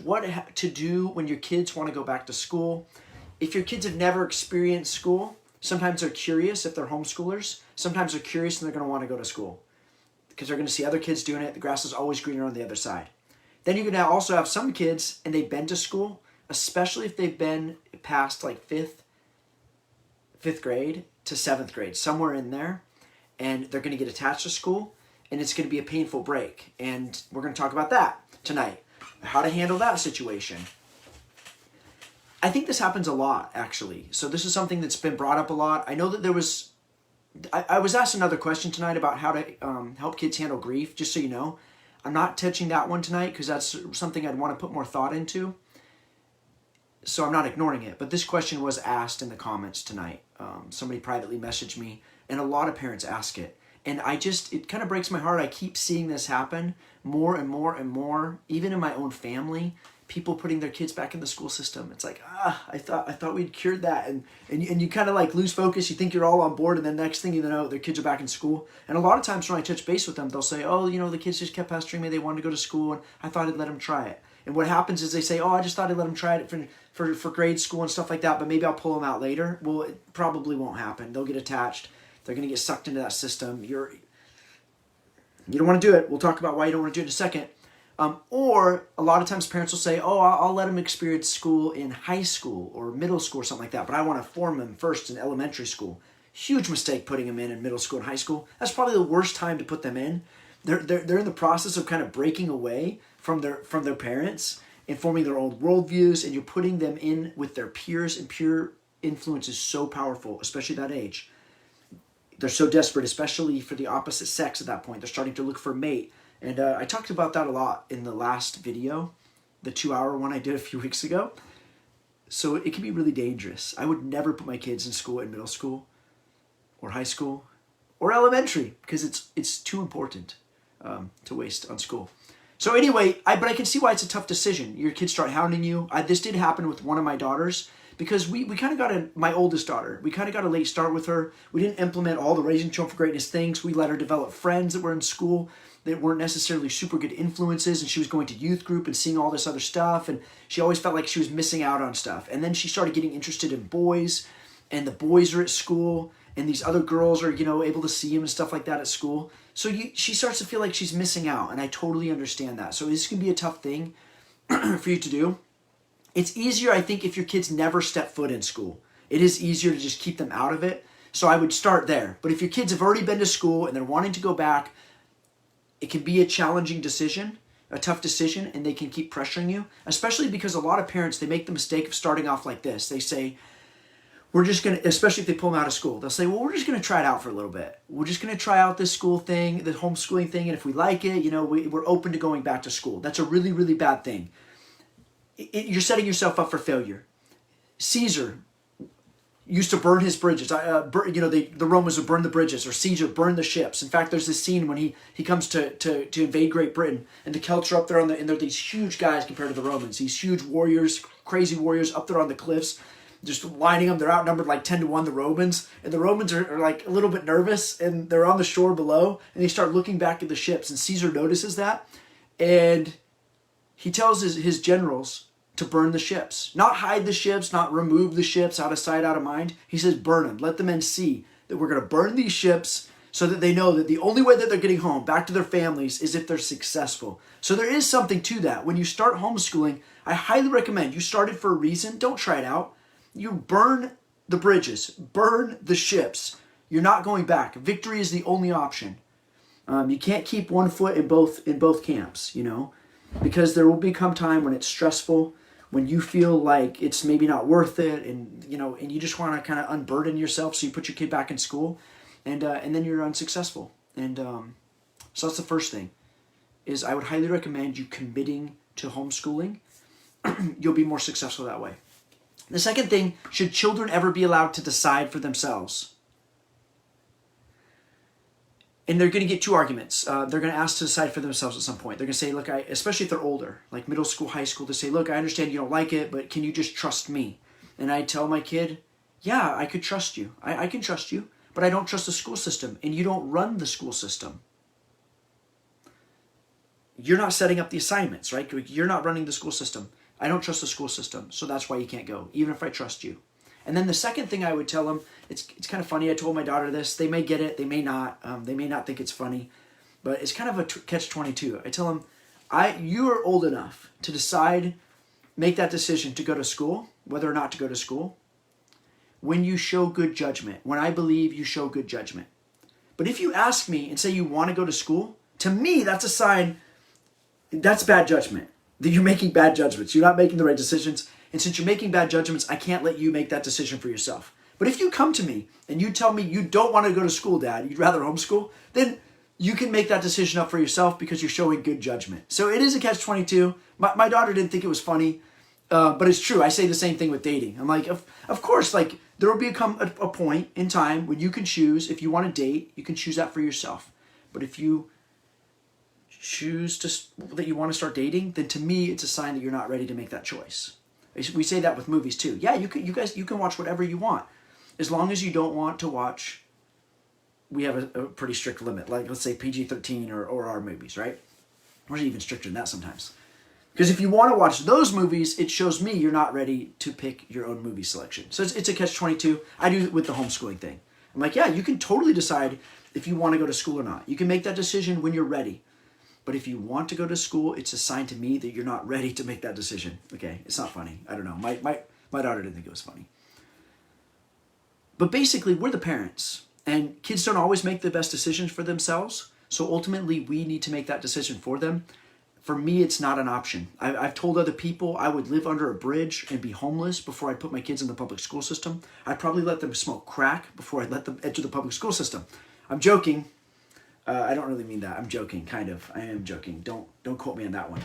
what to do when your kids want to go back to school. If your kids have never experienced school, sometimes they're curious if they're homeschoolers. Sometimes they're curious and they're going to want to go to school because they're going to see other kids doing it. The grass is always greener on the other side. Then you're going to also have some kids and they've been to school, especially if they've been past like fifth grade to 7th grade, somewhere in there, and they're going to get attached to school, and it's going to be a painful break. And we're going to talk about that tonight, how to handle that situation. I think this happens a lot, actually. So this is something that's been brought up a lot. I know that I was asked another question tonight about how to help kids handle grief, just so you know. I'm not touching that one tonight because that's something I'd want to put more thought into. So I'm not ignoring it. But this question was asked in the comments tonight. Somebody privately messaged me, and a lot of parents ask it. And it kind of breaks my heart. I keep seeing this happen more and more and more, even in my own family. People putting their kids back in the school system. It's like, I thought we'd cured that. And you kind of like lose focus. You think you're all on board, and then next thing you know, their kids are back in school. And a lot of times when I touch base with them, they'll say, oh, the kids just kept pestering me. They wanted to go to school, and I thought I'd let them try it. And what happens is they say, oh, I just thought I'd let them try it for grade school and stuff like that, but maybe I'll pull them out later. Well, it probably won't happen. They'll get attached. They're going to get sucked into that system. You don't want to do it. We'll talk about why you don't want to do it in a second. Or a lot of times parents will say, oh, I'll let them experience school in high school or middle school or something like that, but I want to form them first in elementary school. Huge mistake putting them in middle school and high school. That's probably the worst time to put them in. They're in the process of kind of breaking away from their parents and forming their own worldviews, and you're putting them in with their peers, and peer influence is so powerful, especially that age. They're so desperate, especially for the opposite sex at that point. They're starting to look for a mate. And I talked about that a lot in the last video, the 2-hour one I did a few weeks ago. So it can be really dangerous. I would never put my kids in school in middle school or high school or elementary because it's too important to waste on school. So anyway, but I can see why it's a tough decision. Your kids start hounding you. This did happen with one of my daughters because we kind of got my oldest daughter. We kind of got a late start with her. We didn't implement all the Raising Children for Greatness things. We let her develop friends that were in school that weren't necessarily super good influences, and she was going to youth group and seeing all this other stuff, and she always felt like she was missing out on stuff. And then she started getting interested in boys, and the boys are at school, and these other girls are, able to see him and stuff like that at school. So she starts to feel like she's missing out, and I totally understand that. So this can be a tough thing for you to do. It's easier, I think, if your kids never step foot in school. It is easier to just keep them out of it. So I would start there. But if your kids have already been to school and they're wanting to go back, it can be a challenging decision, a tough decision, and they can keep pressuring you, especially because a lot of parents, they make the mistake of starting off like this. They say, we're just going to, especially if they pull them out of school, they'll say, well, we're just going to try it out for a little bit. We're just going to try out this school thing, the homeschooling thing, and if we like it, we're open to going back to school. That's a really, really bad thing. You're setting yourself up for failure. Caesar used to burn his bridges. The Romans would burn the bridges, or Caesar burned the ships. In fact, there's this scene when he comes to invade Great Britain, and the Celts are up there and they're these huge guys compared to the Romans. These huge warriors, crazy warriors up there on the cliffs, just lining them. They're outnumbered like 10-1, the Romans. And the Romans are like a little bit nervous, and they're on the shore below, and they start looking back at the ships, and Caesar notices that, and he tells his generals to burn the ships. Not hide the ships, not remove the ships, out of sight, out of mind. He says burn them. Let the men see that we're going to burn these ships so that they know that the only way that they're getting home, back to their families, is if they're successful. So there is something to that. When you start homeschooling, I highly recommend, you started for a reason, don't try it out. You burn the bridges, burn the ships. You're not going back. Victory is the only option. You can't keep one foot in both camps, because there will become time when it's stressful, when you feel like it's maybe not worth it, and you just want to kind of unburden yourself, so you put your kid back in school, and then you're unsuccessful. And so that's the first thing, is I would highly recommend you committing to homeschooling. You'll be more successful that way. The second thing, should children ever be allowed to decide for themselves? And they're going to get two arguments. They're going to ask to decide for themselves at some point. They're going to say, look, especially if they're older, like middle school, high school, to say, look, I understand you don't like it, but can you just trust me? And I tell my kid, yeah, I could trust you. I can trust you, but I don't trust the school system, and you don't run the school system. you're not setting up the assignments, right? You're not running the school system. I don't trust the school system, so that's why you can't go, even if I trust you. And then the second thing I would tell them, it's kind of funny. I told my daughter this. They may get it. They may not. They may not think it's funny. But it's kind of a catch-22. I tell them, you are old enough to decide, make that decision to go to school, whether or not to go to school, when you show good judgment, when I believe you show good judgment. But if you ask me and say you want to go to school, to me, that's a sign, that's bad judgment, that you're making bad judgments. You're not making the right decisions. And since you're making bad judgments, I can't let you make that decision for yourself. But if you come to me and you tell me you don't want to go to school, Dad, you'd rather homeschool, then you can make that decision up for yourself because you're showing good judgment. So it is a catch-22. My daughter didn't think it was funny, but it's true. I say the same thing with dating. I'm like, of course, like there will become a point in time when you can choose. If you want to date, you can choose that for yourself. But if you choose that you want to start dating, then to me, it's a sign that you're not ready to make that choice. We say that with movies too. Yeah, you can watch whatever you want, as long as you don't want to watch. We have a pretty strict limit, like let's say PG-13 or R movies, right? Or even stricter than that sometimes. Because if you want to watch those movies, it shows me you're not ready to pick your own movie selection. So it's a catch-22. I do it with the homeschooling thing. I'm like, yeah, you can totally decide if you want to go to school or not. You can make that decision when you're ready. But if you want to go to school, it's a sign to me that you're not ready to make that decision. Okay, it's not funny. I don't know. My daughter didn't think it was funny. But basically, we're the parents. And kids don't always make the best decisions for themselves. So ultimately, we need to make that decision for them. For me, it's not an option. I've told other people I would live under a bridge and be homeless before I put my kids in the public school system. I'd probably let them smoke crack before I'd let them enter the public school system. I'm joking. I don't really mean that. I'm joking, kind of. I am joking. Don't quote me on that one.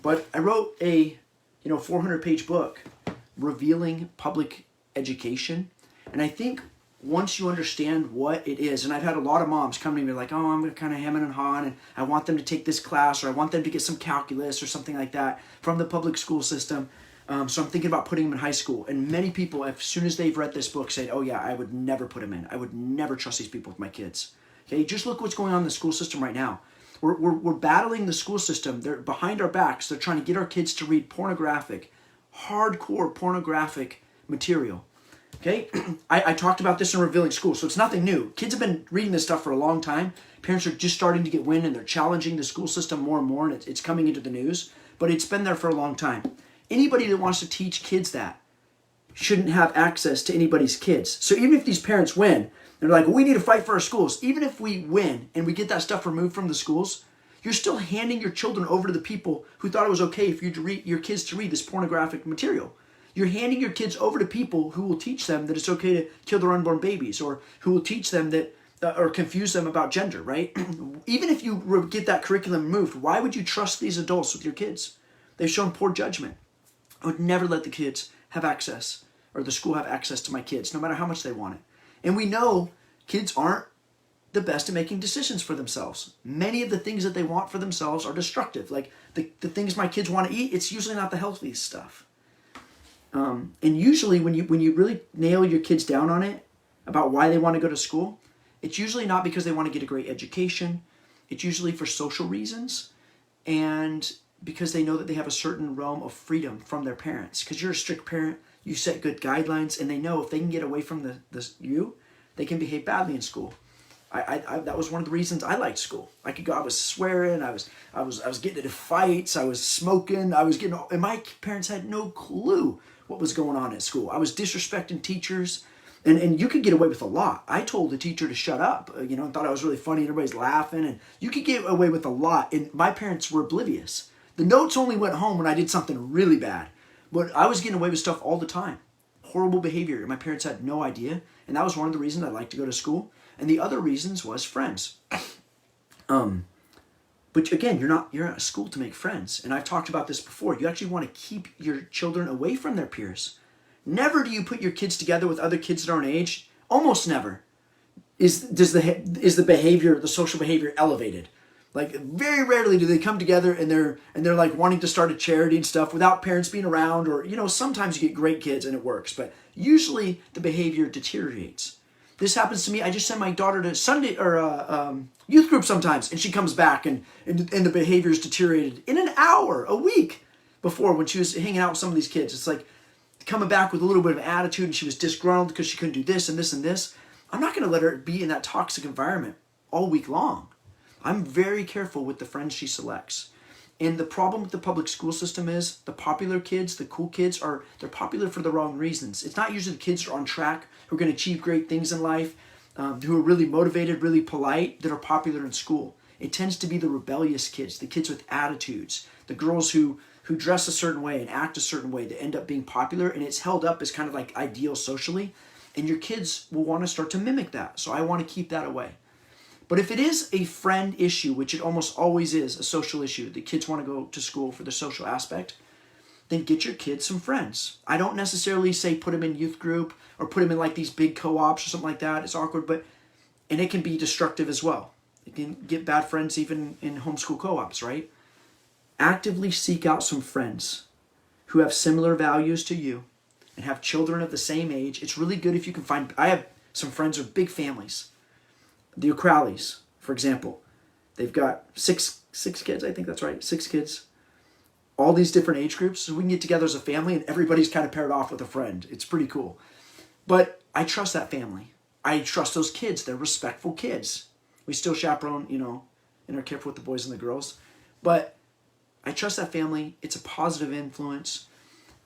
But I wrote a 400-page book revealing public education. And I think once you understand what it is, and I've had a lot of moms come to me like, oh, I'm kind of hemming and hawing, and I want them to take this class, or I want them to get some calculus or something like that from the public school system. So I'm thinking about putting them in high school. And many people, as soon as they've read this book, said, oh yeah, I would never put them in. I would never trust these people with my kids. Okay, just look what's going on in the school system right now. We're battling the school system. They're behind our backs. They're trying to get our kids to read hardcore pornographic material. Okay, I talked about this in Revealing School, so it's nothing new. Kids have been reading this stuff for a long time. Parents are just starting to get wind, and they're challenging the school system more and more, and it's coming into the news. But it's been there for a long time. Anybody that wants to teach kids that shouldn't have access to anybody's kids. So even if these parents win, they're like, well, we need to fight for our schools. Even if we win and we get that stuff removed from the schools, you're still handing your children over to the people who thought it was okay for you to read your kids to read this pornographic material. You're handing your kids over to people who will teach them that it's okay to kill their unborn babies, or who will teach them that, or confuse them about gender, right? Even if you get that curriculum removed, why would you trust these adults with your kids? They've shown poor judgment. I would never let the kids have access, or the school have access to my kids, no matter how much they want it. And we know kids aren't the best at making decisions for themselves. Many of the things that they want for themselves are destructive. Like the things my kids want to eat, it's usually not the healthiest stuff. And usually when you really nail your kids down on it, about why they want to go to school, it's usually not because they want to get a great education. It's usually for social reasons, and because they know that they have a certain realm of freedom from their parents. Because you're a strict parent, you set good guidelines, and they know if they can get away from you, they can behave badly in school. I that was one of the reasons I liked school. I could go. I was swearing. I was getting into fights. I was smoking. And my parents had no clue what was going on at school. I was disrespecting teachers, and you could get away with a lot. I told the teacher to shut up, and thought I was really funny, and everybody's laughing, and you could get away with a lot. And my parents were oblivious. The notes only went home when I did something really bad, but I was getting away with stuff all the time. Horrible behavior, and my parents had no idea. And that was one of the reasons I liked to go to school. And the other reasons was friends. But again, you're not at school to make friends. And I've talked about this before. You actually want to keep your children away from their peers. Never do you put your kids together with other kids their own age. Almost never is the behavior, the social behavior, elevated. Like very rarely do they come together and they're like wanting to start a charity and stuff without parents being around, or sometimes you get great kids and it works, but usually the behavior deteriorates. This happens to me. I just send my daughter to Sunday or youth group sometimes, and she comes back and the behavior is deteriorated in an hour, a week before when she was hanging out with some of these kids. It's like coming back with a little bit of attitude, and she was disgruntled because she couldn't do this and this and this. I'm not going to let her be in that toxic environment all week long. I'm very careful with the friends she selects. And the problem with the public school system is the popular kids, the cool kids, they're popular for the wrong reasons. It's not usually the kids who are on track, who are going to achieve great things in life, who are really motivated, really polite, that are popular in school. It tends to be the rebellious kids, the kids with attitudes, the girls who dress a certain way and act a certain way that end up being popular, and it's held up as kind of like ideal socially. And your kids will want to start to mimic that. So I want to keep that away. But if it is a friend issue, which it almost always is, a social issue, the kids want to go to school for the social aspect, then get your kids some friends. I don't necessarily say put them in youth group or put them in like these big co-ops or something like that. It's awkward, and it can be destructive as well. It can get bad friends even in homeschool co-ops, right? Actively seek out some friends who have similar values to you and have children of the same age. It's really good if you can find, I have some friends with big families. The O'Crowleys, for example, they've got six kids, I think that's right, 6 kids, all these different age groups, so we can get together as a family and everybody's kind of paired off with a friend. It's pretty cool. But I trust that family. I trust those kids. They're respectful kids. We still chaperone, and are careful with the boys and the girls. But I trust that family. It's a positive influence,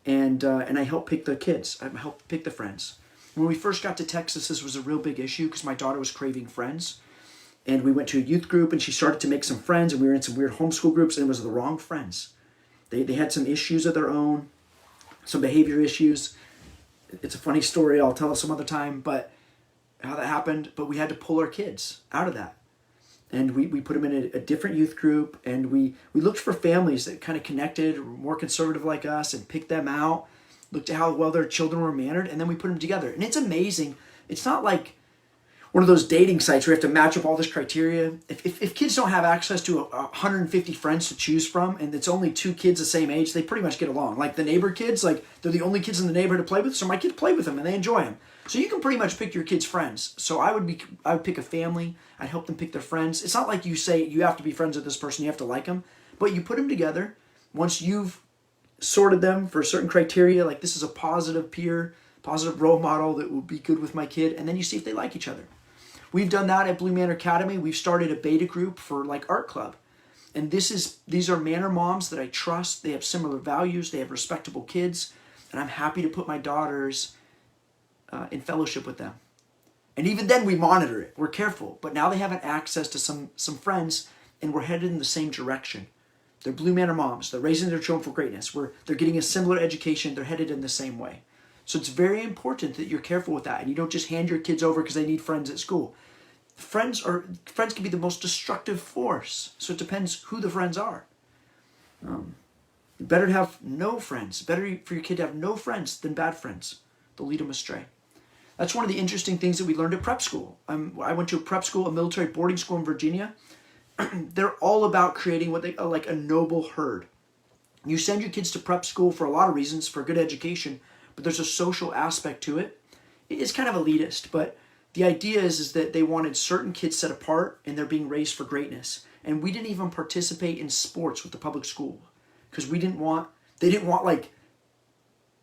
and I help pick the kids. I help pick the friends. When we first got to Texas, this was a real big issue because my daughter was craving friends. And we went to a youth group, and she started to make some friends, and we were in some weird homeschool groups, and it was the wrong friends. They had some issues of their own, some behavior issues. It's a funny story. I'll tell it some other time, but how that happened. But we had to pull our kids out of that. And we put them in a different youth group, and we looked for families that kind of connected, were more conservative like us, and picked them out. Looked at how well their children were mannered, and then we put them together. And it's amazing. It's not like one of those dating sites where you have to match up all this criteria. If kids don't have access to 150 friends to choose from, and it's only 2 kids the same age, they pretty much get along. Like the neighbor kids, like they're the only kids in the neighborhood to play with, so my kids play with them, and they enjoy them. So you can pretty much pick your kids' friends. So I would pick a family. I'd help them pick their friends. It's not like you say you have to be friends with this person, you have to like them, but you put them together. Once you've sorted them for certain criteria, like this is a positive peer, positive role model that will be good with my kid, and then you see if they like each other. We've done that at Blue Manor Academy. We've started a beta group for like art club. And these are Manor moms that I trust. They have similar values. They have respectable kids. And I'm happy to put my daughters in fellowship with them. And even then we monitor it. We're careful. But now they have an access to some friends, and we're headed in the same direction. They're Blue Manor moms. They're raising their children for greatness. They're getting a similar education. They're headed in the same way. So it's very important that you're careful with that, and you don't just hand your kids over because they need friends at school. Friends can be the most destructive force. So it depends who the friends are. Better to have no friends. Better for your kid to have no friends than bad friends. They'll lead them astray. That's one of the interesting things that we learned at prep school. I went to a prep school, a military boarding school in Virginia. They're all about creating what they like a noble herd. You send your kids to prep school for a lot of reasons, for good education, but there's a social aspect to it. It's kind of elitist, but the idea is that they wanted certain kids set apart, and they're being raised for greatness. And we didn't even participate in sports with the public school because they didn't want like,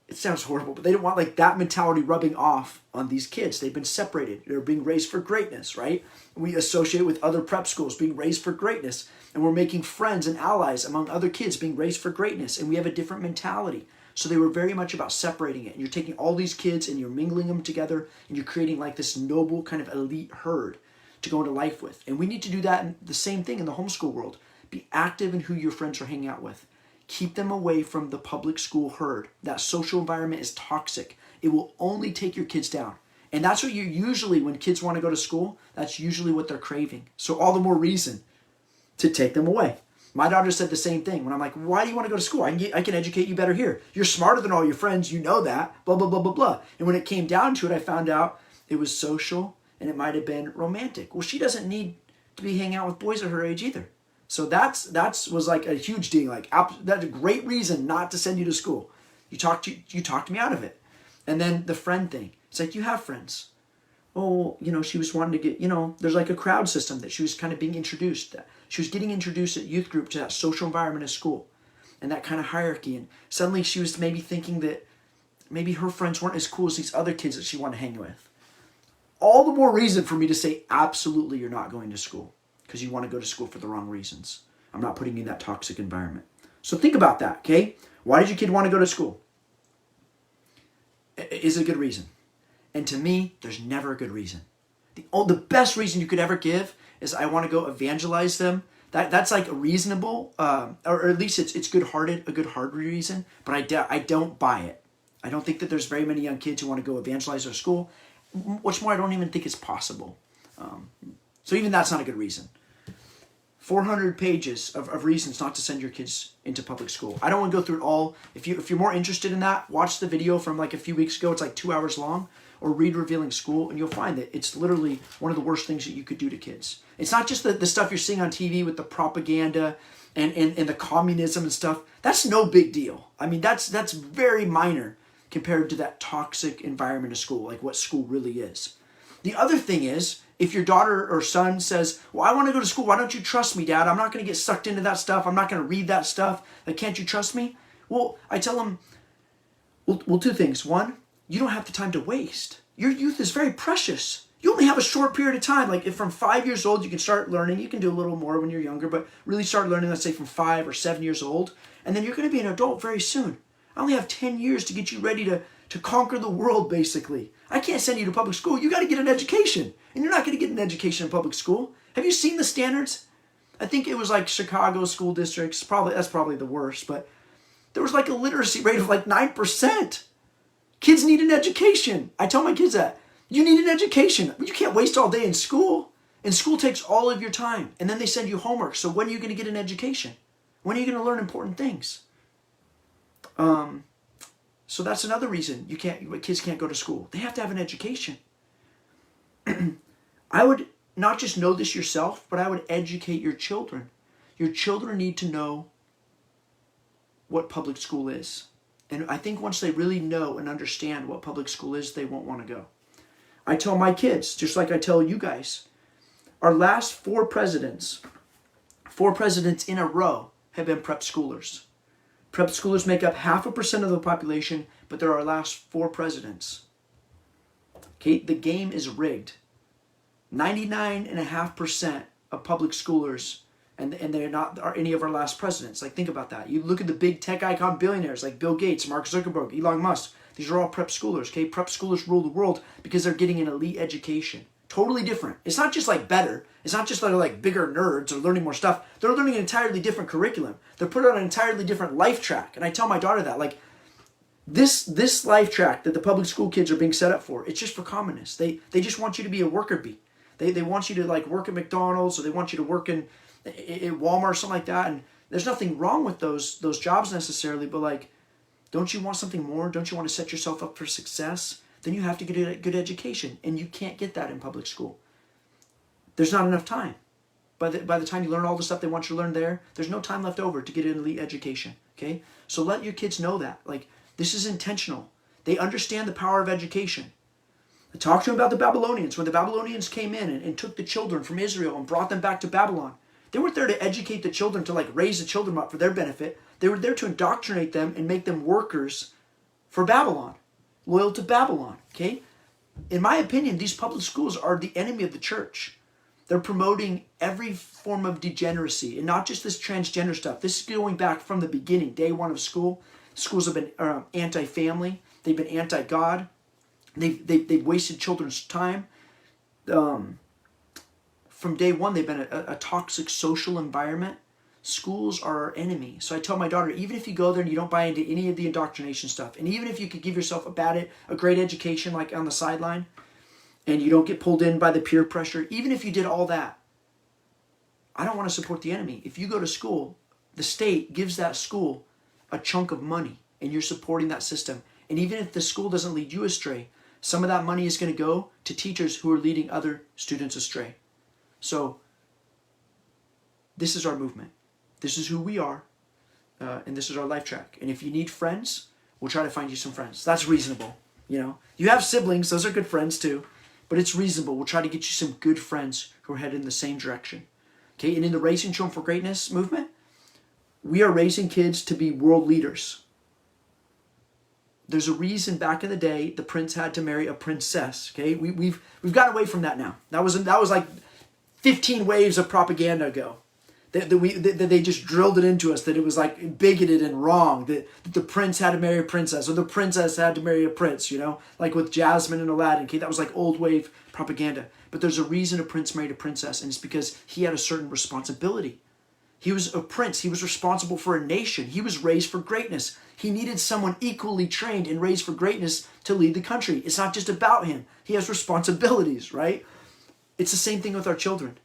it sounds horrible, but they didn't want like that mentality rubbing off on these kids. They've been separated. They're being raised for greatness, right? We associate with other prep schools being raised for greatness, and we're making friends and allies among other kids being raised for greatness, and we have a different mentality. So they were very much about separating it. And you're taking all these kids and you're mingling them together, and you're creating like this noble kind of elite herd to go into life with. And we need to do that in the same thing in the homeschool world. Be active in who your friends are hanging out with. Keep them away from the public school herd. That social environment is toxic. It will only take your kids down. And that's what you usually, when kids want to go to school, that's usually what they're craving. So all the more reason to take them away. My daughter said the same thing when I'm like, why do you want to go to school? I can educate you better here. You're smarter than all your friends. You know that. Blah, blah, blah, blah, blah. And when it came down to it, I found out it was social and it might have been romantic. Well, she doesn't need to be hanging out with boys of her age either. So that's was like a huge deal. Like that's a great reason not to send you to school. You talked me out of it. And then the friend thing. It's like, you have friends. oh, she was wanting to get, there's like a crowd system that she was kind of being introduced. She was getting introduced at youth group to that social environment of school and that kind of hierarchy. And suddenly she was maybe thinking that maybe her friends weren't as cool as these other kids that she wanted to hang with. All the more reason for me to say, absolutely, you're not going to school because you want to go to school for the wrong reasons. I'm not putting you in that toxic environment. So think about that, okay? Why did your kid want to go to school? Is it a good reason? And to me, there's never a good reason. The best reason you could ever give is I want to go evangelize them. That's like a reasonable, or at least it's good-hearted, a good-hearted reason, but I don't buy it. I don't think that there's very many young kids who want to go evangelize their school. What's more, I don't even think it's possible. So even that's not a good reason. 400 pages of reasons not to send your kids into public school. I don't want to go through it all. If you're more interested in that, watch the video from like a few weeks ago. It's like 2 hours long. Or read Revealing School, and you'll find that it's literally one of the worst things that you could do to kids. It's not just the stuff you're seeing on TV with the propaganda and the communism and stuff. That's no big deal. I mean, that's very minor compared to that toxic environment of school, like what school really is. The other thing is, if your daughter or son says, well, I want to go to school, why don't you trust me, Dad? I'm not going to get sucked into that stuff. I'm not going to read that stuff. Like, can't you trust me? Well, I tell them, well, two things. One, you don't have the time to waste. Your youth is very precious. You only have a short period of time. Like if from 5 years old, you can start learning. You can do a little more when you're younger, but really start learning, let's say from 5 or 7 years old. And then you're going to be an adult very soon. I only have 10 years to get you ready to conquer the world, basically. I can't send you to public school. You got to get an education. And you're not going to get an education in public school. Have you seen the standards? I think it was like Chicago school districts. That's probably the worst, but there was like a literacy rate of like 9%. Kids need an education. I tell my kids that. You need an education. You can't waste all day in school. And school takes all of your time. And then they send you homework. So when are you going to get an education? When are you going to learn important things? So that's another reason kids can't go to school. They have to have an education. I would not just know this yourself, but I would educate your children. Your children need to know what public school is. And I think once they really know and understand what public school is, they won't want to go. I tell my kids, just like I tell you guys, our last four presidents in a row have been prep schoolers. Prep schoolers make up 0.5% of the population, but they're our last four presidents. Okay, the game is rigged. 99.5% of public schoolers, and they're not are any of our last presidents. Like, think about that. You look at the big tech icon billionaires like Bill Gates, Mark Zuckerberg, Elon Musk. These are all prep schoolers. Okay, prep schoolers rule the world because they're getting an elite education. Totally different. It's not just like better. It's not just that they're like bigger nerds or learning more stuff. They're learning an entirely different curriculum. They're put on an entirely different life track. And I tell my daughter that, like, this life track that the public school kids are being set up for, it's just for communists. They just want you to be a worker bee. They want you to like work at McDonald's, or they want you to work in Walmart or something like that. And there's nothing wrong with those jobs necessarily, but like, don't you want something more? Don't you want to set yourself up for success? Then you have to get a good education, and you can't get that in public school. There's not enough time. By the time you learn all the stuff they want you to learn there, there's no time left over to get an elite education. Okay, so let your kids know that. Like, this is intentional. They understand the power of education. I talked to them about the Babylonians. When the Babylonians came in and took the children from Israel and brought them back to Babylon, they weren't there to educate the children, to like raise the children up for their benefit. They were there to indoctrinate them and make them workers for Babylon, loyal to Babylon. Okay, in my opinion, these public schools are the enemy of the church. They're promoting every form of degeneracy, and not just this transgender stuff. This is going back from the beginning, day one of school. Schools have been anti-family. They've been anti-God. They've wasted children's time. From day one, they've been a toxic social environment. Schools are our enemy. So I tell my daughter, even if you go there and you don't buy into any of the indoctrination stuff, and even if you could give yourself a great education like on the sideline, and you don't get pulled in by the peer pressure, even if you did all that, I don't want to support the enemy. If you go to school, the state gives that school a chunk of money, and you're supporting that system. And even if the school doesn't lead you astray, some of that money is going to go to teachers who are leading other students astray. So this is our movement. This is who we are, and this is our life track. And if you need friends, we'll try to find you some friends. That's reasonable. You know, you have siblings; those are good friends too. but it's reasonable. We'll try to get you some good friends who are headed in the same direction. Okay, and in the Raising Children for Greatness movement, we are raising kids to be world leaders. There's a reason back in the day the prince had to marry a princess. Okay, we've gotten away from that now. That was like 15 waves of propaganda ago. That they just drilled it into us, that it was like bigoted and wrong, that the prince had to marry a princess, or the princess had to marry a prince, like with Jasmine and Aladdin. Okay, that was like old wave propaganda. But there's a reason a prince married a princess, and it's because he had a certain responsibility. He was a prince. He was responsible for a nation. He was raised for greatness. He needed someone equally trained and raised for greatness to lead the country. It's not just about him. He has responsibilities, right? It's the same thing with our children.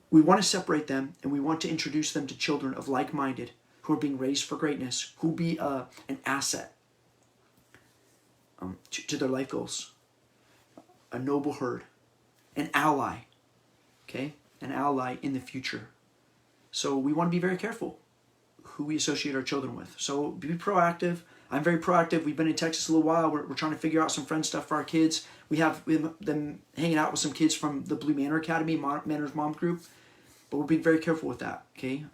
We want to separate them, and we want to introduce them to children of like-minded who are being raised for greatness, who will be an asset to their life goals, a noble herd, an ally, okay? An ally in the future. So we want to be very careful who we associate our children with. So be proactive. I'm very proactive. We've been in Texas a little while. We're trying to figure out some friend stuff for our kids. We have them hanging out with some kids from the Blue Manor Academy, Manor's mom group. But we're being very careful with that, okay?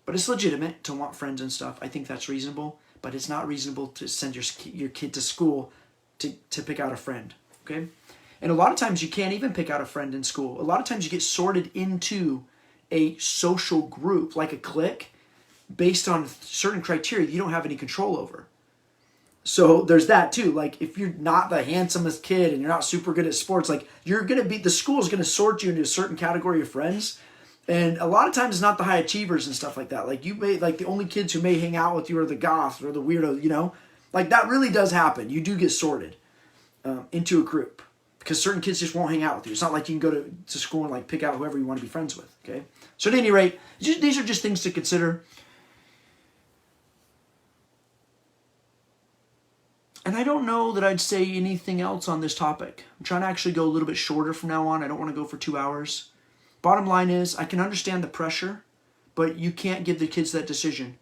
But it's legitimate to want friends and stuff. I think that's reasonable. But it's not reasonable to send your kid to school to pick out a friend, okay? And a lot of times you can't even pick out a friend in school. A lot of times you get sorted into a social group, like a clique, based on certain criteria you don't have any control over. So there's that too. Like if you're not the handsomest kid and you're not super good at sports, like the school's gonna sort you into a certain category of friends. And a lot of times it's not the high achievers and stuff like that. Like the only kids who may hang out with you are the goths or the weirdo, like that really does happen. You do get sorted into a group because certain kids just won't hang out with you. It's not like you can go to school and like pick out whoever you want to be friends with. Okay. So at any rate, these are just things to consider. And I don't know that I'd say anything else on this topic. I'm trying to actually go a little bit shorter from now on. I don't want to go for 2 hours. Bottom line is, I can understand the pressure, but you can't give the kids that decision.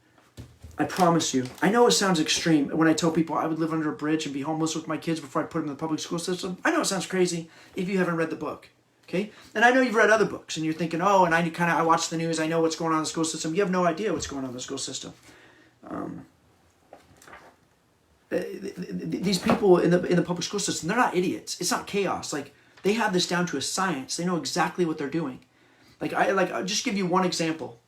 I promise you. I know it sounds extreme when I tell people I would live under a bridge and be homeless with my kids before I put them in the public school system. I know it sounds crazy if you haven't read the book. Okay? And I know you've read other books and you're thinking, oh, and I watch the news, I know what's going on in the school system. You have no idea what's going on in the school system. These people in the public school system, they're not idiots. It's not chaos. Like they have this down to a science. They know exactly what they're doing. I'll just give you one example.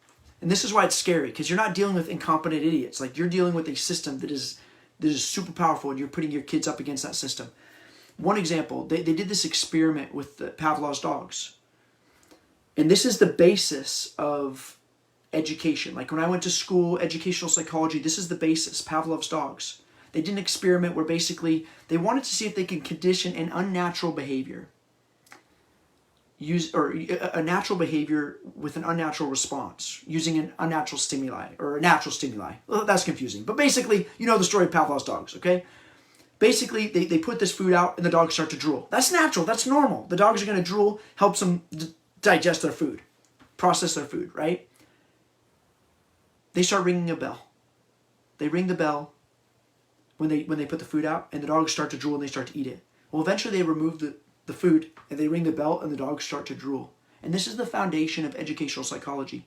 And this is why it's scary, because you're not dealing with incompetent idiots. Like you're dealing with a system that is super powerful, and you're putting your kids up against that system. One example, they did this experiment with Pavlov's dogs. And this is the basis of education. Like when I went to school, educational psychology, this is the basis, Pavlov's dogs. They did an experiment where basically they wanted to see if they could condition an unnatural behavior. A natural behavior with an unnatural response using an unnatural stimuli or a natural stimuli. Well, that's confusing. But basically, you know the story of Pavlov's dogs, okay? Basically, they put this food out and the dogs start to drool. That's natural. That's normal. The dogs are going to drool, helps them digest their food, process their food, right? They start ringing a bell. They ring the bell when they put the food out, and the dogs start to drool and they start to eat it. Well, eventually they remove the food and they ring the bell and the dogs start to drool. And this is the foundation of educational psychology.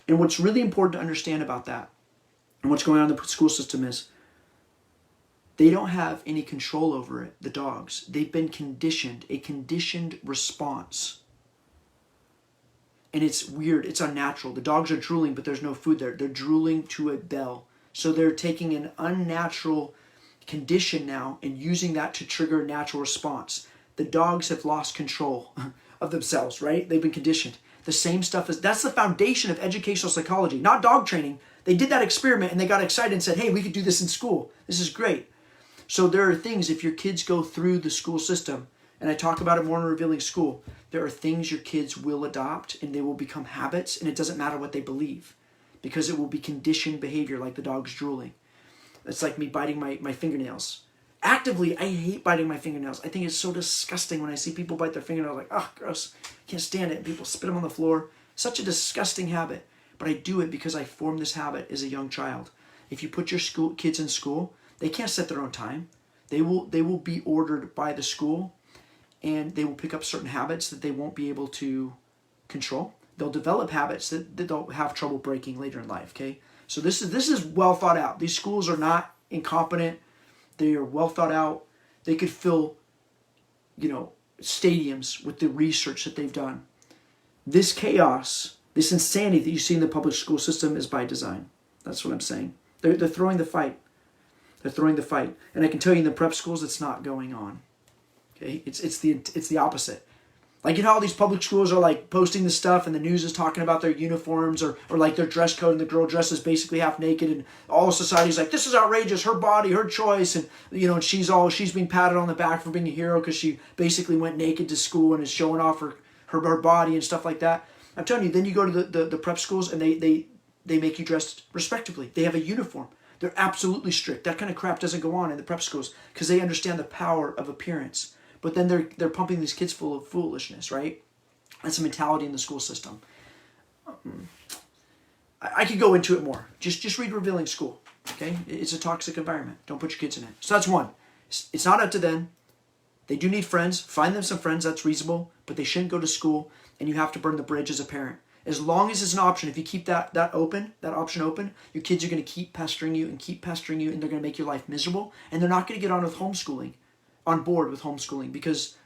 And what's really important to understand about that and what's going on in the school system is they don't have any control over it, the dogs. They've been conditioned, a conditioned response. And it's weird, it's unnatural. The dogs are drooling, but there's no food there. They're drooling to a bell. So they're taking an unnatural condition now and using that to trigger a natural response. The dogs have lost control of themselves, right? They've been conditioned. The same stuff that's the foundation of educational psychology, not dog training. They did that experiment and they got excited and said, hey, we could do this in school. This is great. So there are things, if your kids go through the school system, and I talk about it more in Revealing School, there are things your kids will adopt and they will become habits, and it doesn't matter what they believe because it will be conditioned behavior like the dog's drooling. It's like me biting my fingernails. Actively, I hate biting my fingernails. I think it's so disgusting when I see people bite their fingernails. Like, oh, gross. Can't stand it. And people spit them on the floor. Such a disgusting habit. But I do it because I formed this habit as a young child. If you put your kids in school, they can't set their own time. They will be ordered by the school, and they will pick up certain habits that they won't be able to control. They'll develop habits that they'll have trouble breaking later in life. Okay, so this is well thought out. These schools are not incompetent. They are well thought out. They could fill, stadiums with the research that they've done. This chaos, this insanity that you see in the public school system is by design. That's what I'm saying. They're throwing the fight. They're throwing the fight. And I can tell you in the prep schools, it's not going on. Okay, it's the opposite. Like, all these public schools are like posting this stuff, and the news is talking about their uniforms or like their dress code, and the girl dresses basically half naked, and all society's like, this is outrageous, her body, her choice, and and she's being patted on the back for being a hero because she basically went naked to school and is showing off her body and stuff like that. I'm telling you, then you go to the prep schools, and they make you dress respectably. They have a uniform. They're absolutely strict. That kind of crap doesn't go on in the prep schools because they understand the power of appearance. But then they're pumping these kids full of foolishness, right? That's a mentality in the school system. I could go into it more. Just read Revealing School, okay? It's a toxic environment. Don't put your kids in it. So that's one. It's not up to them. They do need friends. Find them some friends. That's reasonable. But they shouldn't go to school, and you have to burn the bridge as a parent. As long as it's an option, if you keep that option open, your kids are going to keep pestering you, and they're going to make your life miserable, and they're not going to get on board with homeschooling because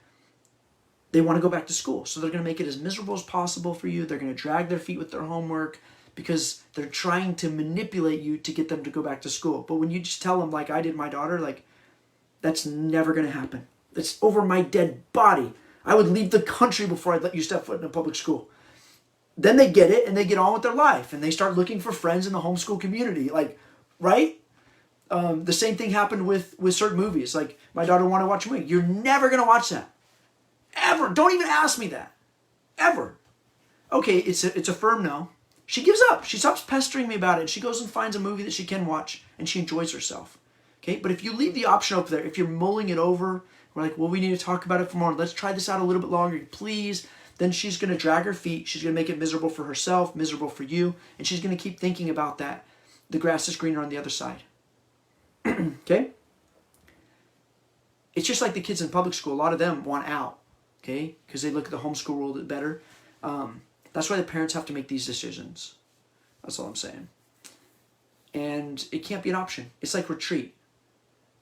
they want to go back to school. So they're going to make it as miserable as possible for you. They're going to drag their feet with their homework because they're trying to manipulate you to get them to go back to school. But when you just tell them, like I did my daughter, like, that's never going to happen. It's over my dead body. I would leave the country before I'd let you step foot in a public school. Then they get it, and they get on with their life, and they start looking for friends in the homeschool community. Like, right? The same thing happened with certain movies. Like, my daughter wanted to watch a movie. You're never going to watch that. Ever. Don't even ask me that. Ever. Okay, it's a firm no. She gives up. She stops pestering me about it. She goes and finds a movie that she can watch, and she enjoys herself. Okay, but if you leave the option open there, if you're mulling it over, we're like, well, we need to talk about it for more. Let's try this out a little bit longer, please. Then she's going to drag her feet. She's going to make it miserable for herself, miserable for you, and she's going to keep thinking about that. The grass is greener on the other side. Okay? It's just like the kids in public school. A lot of them want out, okay? Because they look at the homeschool world better. That's why the parents have to make these decisions. That's all I'm saying. And it can't be an option. It's like retreat.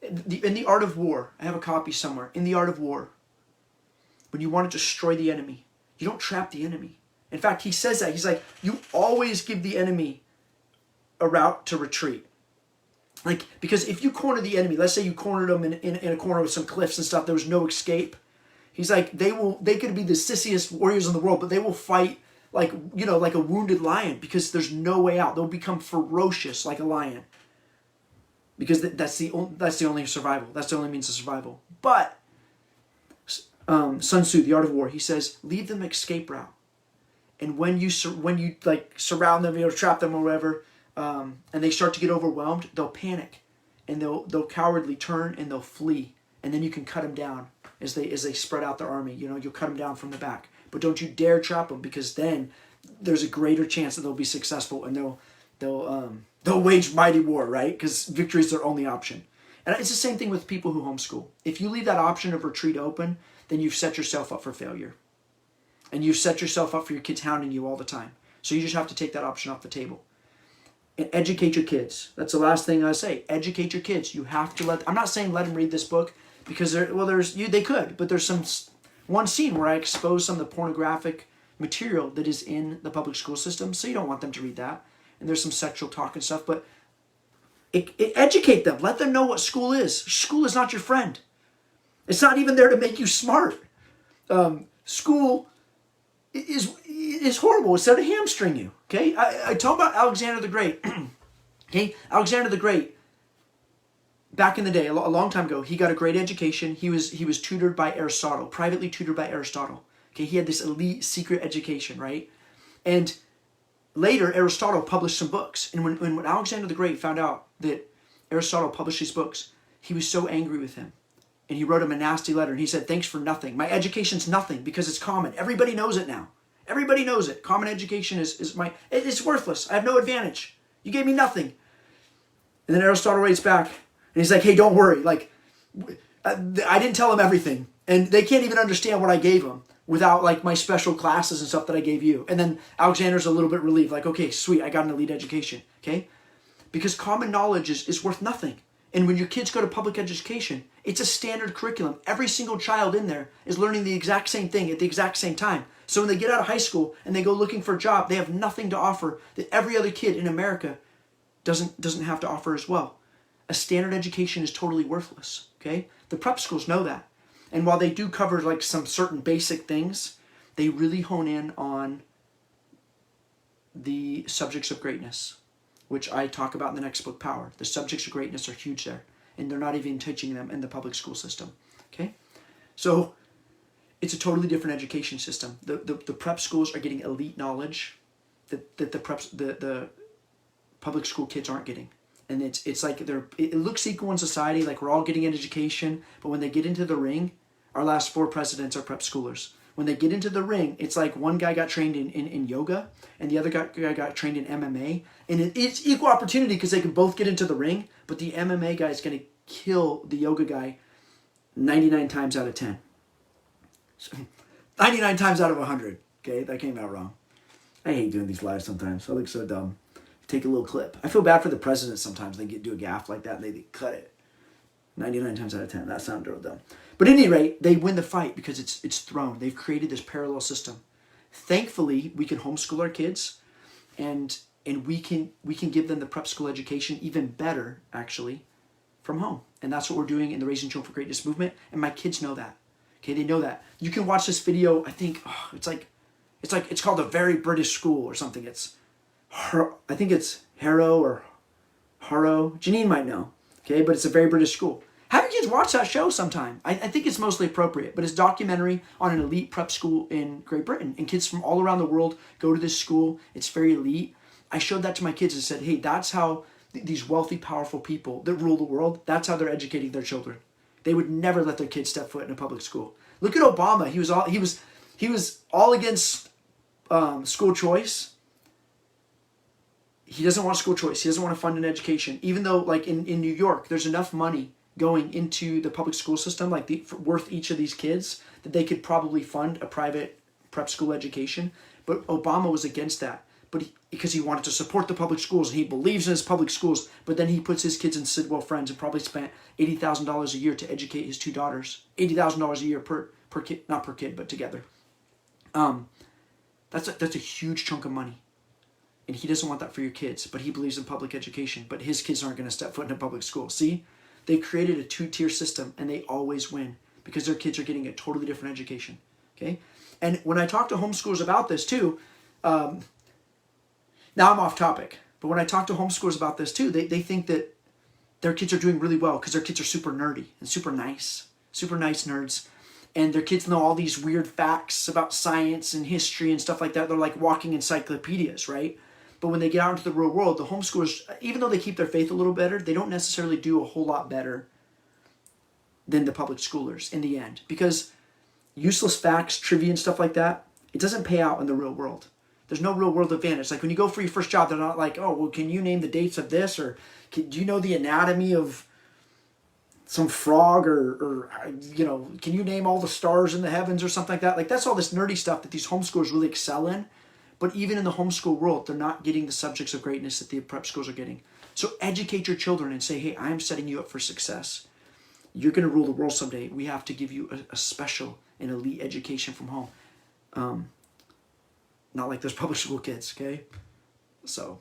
In the Art of War, I have a copy somewhere. In the Art of War, when you want to destroy the enemy, you don't trap the enemy. In fact, he says that. He's like, you always give the enemy a route to retreat. Like, because if you corner the enemy, let's say you cornered them in a corner with some cliffs and stuff, there was no escape. He's like, they could be the sissiest warriors in the world, but they will fight like a wounded lion because there's no way out. They'll become ferocious like a lion. Because that's the only survival. That's the only means of survival. But Sun Tzu, The Art of War, he says, leave them escape route. And when you like surround them, trap them or whatever, and they start to get overwhelmed, they'll panic, and they'll cowardly turn and they'll flee, and then you can cut them down as they spread out their army. You'll cut them down from the back, but don't you dare trap them because then there's a greater chance that they'll be successful and they'll wage mighty war, right? Because victory is their only option. And it's the same thing with people who homeschool. If you leave that option of retreat open, then you've set yourself up for failure. And you've set yourself up for your kids hounding you all the time. So you just have to take that option off the table. And educate your kids. That's the last thing I say. Educate your kids. You have to I'm not saying let them read this book because they could, but there's one scene where I expose some of the pornographic material that is in the public school system, so you don't want them to read that. And there's some sexual talk and stuff, but educate them. Let them know what school is. School is not your friend. It's not even there to make you smart. School is horrible. It's there to hamstring you. Okay, I talk about Alexander the Great. Okay, Alexander the Great. Back in the day, a long time ago, he got a great education. He was tutored by Aristotle, privately tutored by Aristotle. Okay, he had this elite secret education, right? And later, Aristotle published some books. And when Alexander the Great found out that Aristotle published these books, he was so angry with him. And he wrote him a nasty letter. And he said, thanks for nothing. My education's nothing because it's common. Everybody knows it now. Everybody knows it. Common education it's worthless. I have no advantage. You gave me nothing. And then Aristotle writes back. And he's like, hey, don't worry. Like, I didn't tell them everything. And they can't even understand what I gave them without like my special classes and stuff that I gave you. And then Alexander's a little bit relieved, like, okay, sweet, I got an elite education, okay? Because common knowledge is worth nothing. And when your kids go to public education, it's a standard curriculum. Every single child in there is learning the exact same thing at the exact same time. So when they get out of high school and they go looking for a job, they have nothing to offer that every other kid in America doesn't have to offer as well. A standard education is totally worthless, okay? The prep schools know that. And while they do cover like some certain basic things, they really hone in on the subjects of greatness, which I talk about in the next book, Power. The subjects of greatness are huge there, and they're not even teaching them in the public school system, okay? So it's a totally different education system. The prep schools are getting elite knowledge that the public school kids aren't getting. And it's like it looks equal in society, like we're all getting an education, but when they get into the ring, our last 4 presidents are prep schoolers. When they get into the ring, it's like one guy got trained in yoga and the other guy got trained in MMA. And it's equal opportunity because they can both get into the ring, but the MMA guy is going to kill the yoga guy 99 times out of 10. So, 99 times out of 100. Okay, that came out wrong. I hate doing these lives sometimes. I look so dumb. Take a little clip. I feel bad for the president sometimes. They do a gaffe like that and they cut it. 99 times out of 10. That sounded real dumb. But at any rate, they win the fight because it's thrown. They've created this parallel system. Thankfully, we can homeschool our kids and we can give them the prep school education even better, actually, from home. And that's what we're doing in the Raising Children for Greatness movement. And my kids know that. Okay, they know that. You can watch this video. I think it's called A Very British School or something. I think it's Harrow or Harrow. Janine might know. Okay, but it's A Very British School. Have your kids watch that show sometime. I think it's mostly appropriate, but it's a documentary on an elite prep school in Great Britain. And kids from all around the world go to this school. It's very elite. I showed that to my kids and said, hey, that's how these wealthy, powerful people that rule the world, that's how they're educating their children. They would never let their kids step foot in a public school. Look at Obama. He was all against school choice. He doesn't want school choice. He doesn't want to fund an education. Even though, like in New York, there's enough money going into the public school system, like worth each of these kids, that they could probably fund a private prep school education. But Obama was against that, because he wanted to support the public schools and he believes in his public schools. But then he puts his kids in Sidwell Friends and probably spent $80,000 a year to educate his 2 daughters. $80,000 a year per kid, not per kid, but together. That's a huge chunk of money. And he doesn't want that for your kids, but he believes in public education. But his kids aren't going to step foot in a public school. See? They've created a 2-tier system, and they always win because their kids are getting a totally different education. Okay? And when I talk to homeschoolers about this too, now I'm off topic, but when I talk to homeschoolers about this too, they think that their kids are doing really well because their kids are super nerdy and super nice nerds. And their kids know all these weird facts about science and history and stuff like that. They're like walking encyclopedias, right? But when they get out into the real world, the homeschoolers, even though they keep their faith a little better, they don't necessarily do a whole lot better than the public schoolers in the end. Because useless facts, trivia and stuff like that, it doesn't pay out in the real world. There's no real world advantage. Like when you go for your first job, they're not like, oh, well, can you name the dates of this? Or do you know the anatomy of some frog? Or can you name all the stars in the heavens or something like that? Like that's all this nerdy stuff that these homeschoolers really excel in. But even in the homeschool world, they're not getting the subjects of greatness that the prep schools are getting. So educate your children and say, hey, I'm setting you up for success. You're going to rule the world someday. We have to give you a special and elite education from home. Not like those public school kids, okay? So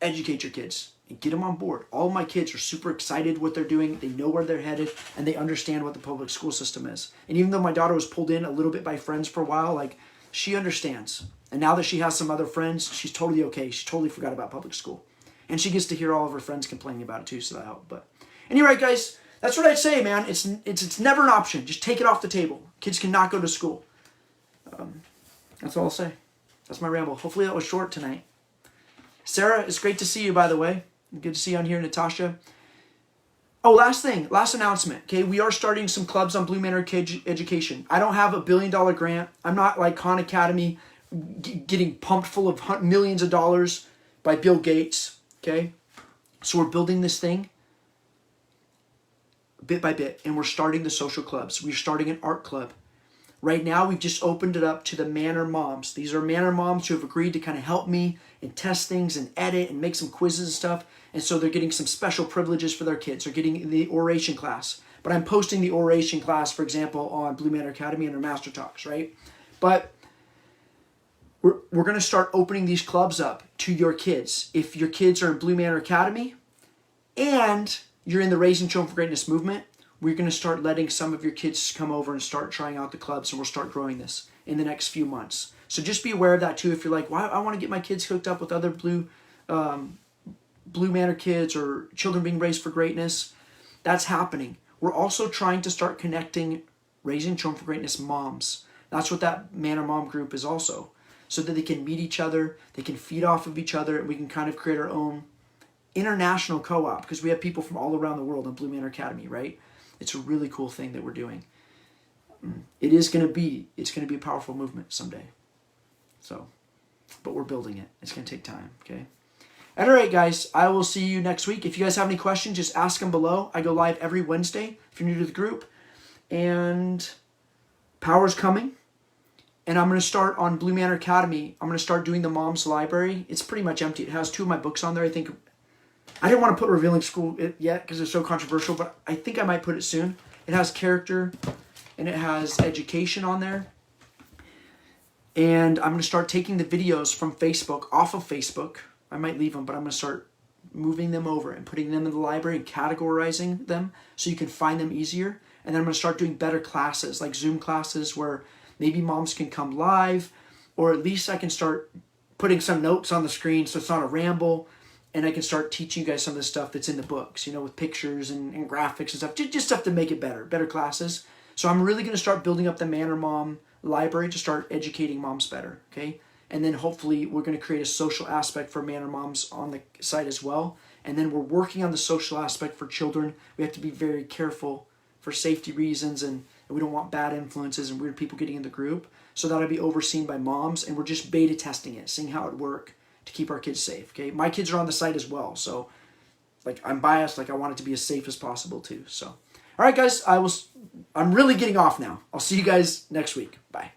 educate your kids and get them on board. All my kids are super excited what they're doing. They know where they're headed, and they understand what the public school system is. And even though my daughter was pulled in a little bit by friends for a while, like she understands. And now that she has some other friends, she's totally okay. She totally forgot about public school. And she gets to hear all of her friends complaining about it too, so that helped. But anyway, guys, that's what I'd say, man. It's never an option. Just take it off the table. Kids cannot go to school. That's all I'll say. That's my ramble. Hopefully that was short tonight. Sarah, it's great to see you, by the way. Good to see you on here, Natasha. Oh, last announcement. Okay, we are starting some clubs on Blue Manor Education. I don't have a $1 billion grant. I'm not like Khan Academy getting pumped full of millions of dollars by Bill Gates. Okay, so we're building this thing. bit by bit, and we're starting the social clubs. We're starting an art club. Right now, we've just opened it up to the Manor moms. These are Manor moms who have agreed to kind of help me and test things and edit and make some quizzes and stuff. And so they're getting some special privileges for their kids. They're getting the oration class. But I'm posting the oration class, for example, on Blue Manor Academy and our Master Talks, right? But we're going to start opening these clubs up to your kids. If your kids are in Blue Manor Academy and you're in the Raising Children for Greatness movement, we're going to start letting some of your kids come over and start trying out the clubs, and we'll start growing this in the next few months. So just be aware of that too. If you're like, well, I want to get my kids hooked up with other Blue Manor kids or children being raised for greatness, that's happening. We're also trying to start connecting Raising Children for Greatness moms. That's what that Manor Mom group is also. So that they can meet each other, they can feed off of each other, and we can kind of create our own international co-op, because we have people from all around the world in Blue Manor Academy, right? It's a really cool thing that we're doing. It's going to be a powerful movement someday. So, but we're building it. It's going to take time, okay? All right, guys, I will see you next week. If you guys have any questions, just ask them below. I go live every Wednesday if you're new to the group. And Power's coming. And I'm going to start on Blue Manor Academy. I'm going to start doing the Mom's Library. It's pretty much empty. It has 2 of my books on there. I think I didn't want to put Revealing School yet because it's so controversial, but I think I might put it soon. It has character and it has education on there. And I'm going to start taking the videos from Facebook off of Facebook. I might leave them, but I'm going to start moving them over and putting them in the library and categorizing them so you can find them easier. And then I'm going to start doing better classes, like Zoom classes where maybe moms can come live, or at least I can start putting some notes on the screen so it's not a ramble, and I can start teaching you guys some of the stuff that's in the books, with pictures and graphics and stuff, just stuff to make it better classes. So I'm really going to start building up the Manor Mom library to start educating moms better, okay? And then hopefully we're going to create a social aspect for Manor Moms on the site as well. And then we're working on the social aspect for children. We have to be very careful for safety reasons, and we don't want bad influences and weird people getting in the group. So that'll be overseen by moms, and we're just beta testing it, seeing how it works to keep our kids safe, okay? My kids are on the site as well, so I'm biased, I want it to be as safe as possible too. So, all right, guys, I'm really getting off now. I'll see you guys next week. Bye.